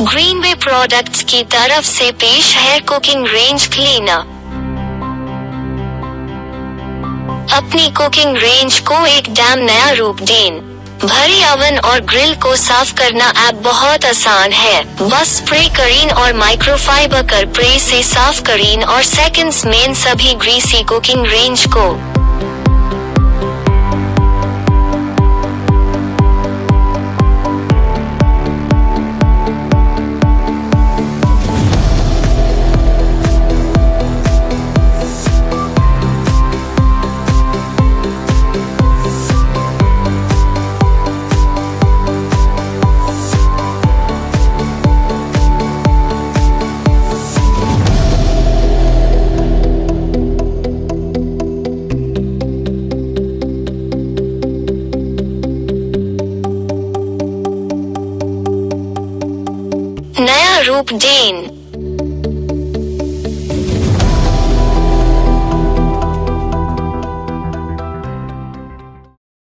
Greenway products की तरफ से पेश है कुकिंग रेंज क्लीनर। अपनी कुकिंग रेंज को एकदम नया रूप दें। भरी ओवन और ग्रिल को साफ करना अब बहुत आसान है। बस स्प्रे करें और माइक्रोफाइबर कर प्रेस से साफ करें और सेकंड्स में सभी ग्रीसी कुकिंग रेंज को। नया रूप दें।